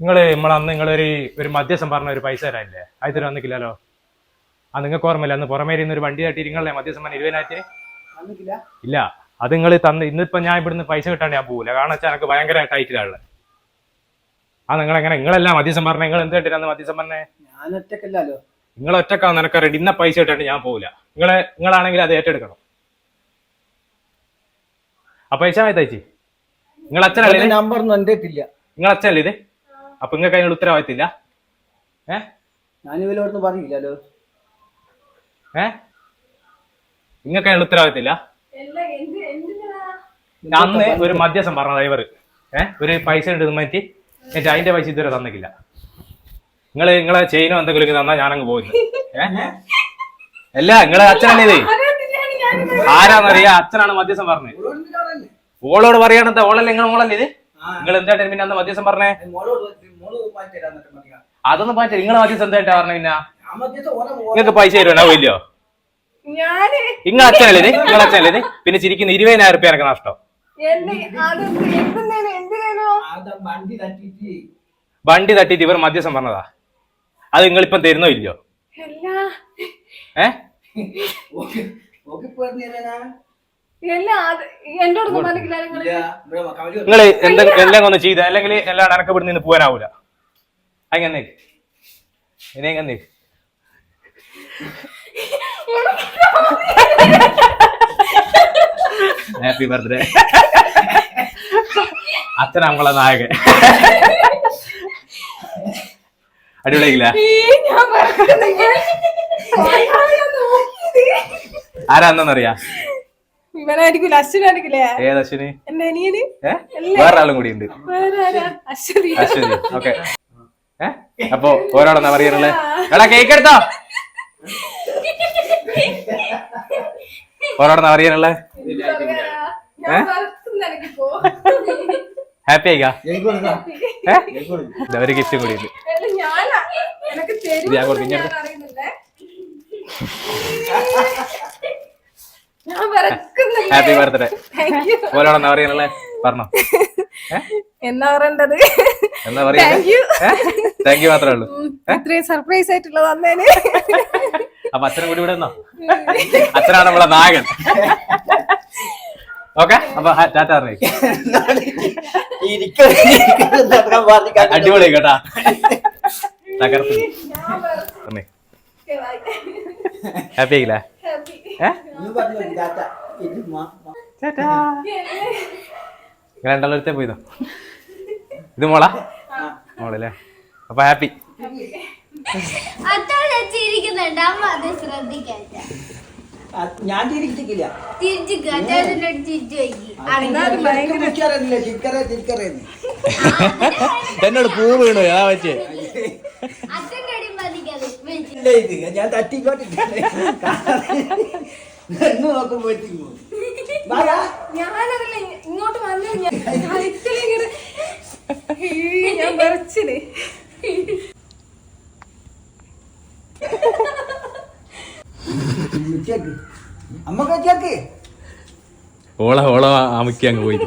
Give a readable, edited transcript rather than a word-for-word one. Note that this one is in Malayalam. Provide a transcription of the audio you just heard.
അന്ന് നിങ്ങളൊരു മധ്യസ്ഥം പറഞ്ഞ ഒരു പൈസ തരാനില്ലേ അത് തരാൻ വന്നിക്കില്ലല്ലോ. ആ നിങ്ങൾക്ക് ഓർമ്മയില്ല, അന്ന് പുറമേ ഇരുന്ന് ഒരു വണ്ടി തട്ടി നിങ്ങളെ മധ്യസ്ഥം പറഞ്ഞ 20,000 ഇല്ല. അത് നിങ്ങൾ തന്ന് ഇന്നിപ്പോ ഞാൻ ഇവിടുന്ന് പൈസ കിട്ടാണ്ട് ഞാൻ പോകില്ല. കാരണം വെച്ചാൽ എനിക്ക് ഭയങ്കര ടൈറ്റിലാണ്. ആ നിങ്ങളെല്ലാം മധ്യസ്ഥം പറഞ്ഞ നിങ്ങൾ എന്ത് കേട്ടിട്ട് മധ്യസ്ഥം പറഞ്ഞേ? നിങ്ങൾ ഒറ്റക്കാന്ന് എനിക്കറിയാം. ഇന്ന പൈസ കിട്ടാണ്ട് ഞാൻ പോകില്ല. നിങ്ങളാണെങ്കിൽ അത് ഏറ്റെടുക്കണം. ആ പൈസ തയ്ച്ചി നിങ്ങൾ അച്ഛനല്ലേ? നമ്പർ നിങ്ങൾ അച്ഛനല്ലേ ഇത്? അപ്പൊ നിങ്ങൾക്ക് അതിനുള്ള ഉത്തരവാദിത്തില്ല? ഞാനിവരോടൊന്നും പറഞ്ഞില്ലല്ലോ. നിങ്ങൾക്ക് അതിനുള്ള ഉത്തരവാദിത്തില്ല? അന്ന് ഒരു മധ്യസ്ഥം പറഞ്ഞ ഡ്രൈവർ ഒരു പൈസ ഉണ്ട് മാറ്റി എന്നിട്ട് അതിന്റെ പൈസ ഇതുവരെ തന്നിക്കില്ല. നിങ്ങളെ ചെയിനോ എന്തെങ്കിലും തന്നാ ഞാനങ്ങ് പോയിരുന്നു. അല്ല നിങ്ങളെ അച്ഛനല്ലേ ഇത്? ആരാന്നറിയാ? അച്ഛനാണ് മധ്യസ്ഥം പറഞ്ഞത്. ഓളോട് പറയാണെന്താ? ഓളല്ലേ നിങ്ങൾ മോളല്ലേ ഇത്? നിങ്ങൾ എന്താ പിന്നെ അന്ന് മധ്യസ്ഥം പറഞ്ഞേ? അതൊന്നും മാറ്റി നിങ്ങൾ മധ്യസ്ഥം എന്തായിട്ടാ പറഞ്ഞ? പിന്നെ നിങ്ങൾക്ക് പൈസ തരുമോ? ഇല്ലയോ? നിങ്ങൾ അച്ഛനല്ലേ ഇത്? നിങ്ങൾ അച്ഛനല്ലേ ഇത്? പിന്നെ ചിരിക്കുന്ന 20,000 റുപ്യ എനിക്ക് നഷ്ടം. വണ്ടി തട്ടിട്ട് ഇവർ മധ്യസ്ഥം പറഞ്ഞതാ. അത് നിങ്ങളിപ്പം തരുന്നോ ഇല്ലയോ? നിങ്ങള് എല്ലാം ഒന്ന് ചെയ്ത അല്ലെങ്കിൽ എല്ലാം അനക്കപ്പെടുന്ന നിന്ന് പോകാനാവൂല. അങ്ങനെ ഇനി ഹാപ്പി ബർത്ത്ഡേ അച്ഛനാ നായകൻ. അടിപൊളിയായില്ല? ആരാന്നറിയാ? ഇവനായിരിക്കും അശ്വിനായിരിക്കില്ലേ? ഏത് അശ്വിന്? എന്റെ വേറെ ആളും കൂടി ഉണ്ട്, അശ്വതി. ഓക്കെ. അപ്പൊ ഓരോടെന്നാ പറയാനുള്ളേ? എടാ കേക്ക് എടുത്തോ? ഓരോടെന്നാ പറയാനുള്ളേ? ഹാപ്പി ആയിക്കാ? ഒരു ഗിഫ്റ്റും കൂടി ഉണ്ട്. ഞാൻ കൊടുക്കും. Happy birthday. ഓരോടെന്നാ പറയാനുള്ളേ? പറഞ്ഞോ. എന്നാ പറയേണ്ടത്? എന്താ പറയാ? താങ്ക് യു മാത്രമേ ഉള്ളൂ. ഇത്രയും സർപ്രൈസ് ആയിട്ടുള്ളത് തന്നേന്. അപ്പൊ അച്ഛനും കൂടി ഇവിടെ നിന്നോ? അച്ഛനാണ് നമ്മളെ നായകൻ. ഓക്കെ. അപ്പൊ ടാറ്റ പറഞ്ഞേ. അടിപൊളി കേട്ടാ. തകർത്ത്. ഹാപ്പി ആയില്ലേ? രണ്ടാളത്തെ പോയതോ? ഇത് മോളാ? മോളല്ലേ? അപ്പൊ ഹാപ്പി. ഞാൻ ചിരിക്കില്ല. എന്നോട് പൂ വീണു ഏതാ പറ്റേ? ഞാൻ തട്ടിക്കോട്ടിട്ട് നോക്കുമ്പോ ഞാനതല്ല ഇങ്ങോട്ട് വന്നു. ഞാൻ പറിച്ചിന്. അമ്മ ഓള അമുക്കി അങ്ങ് പോയി.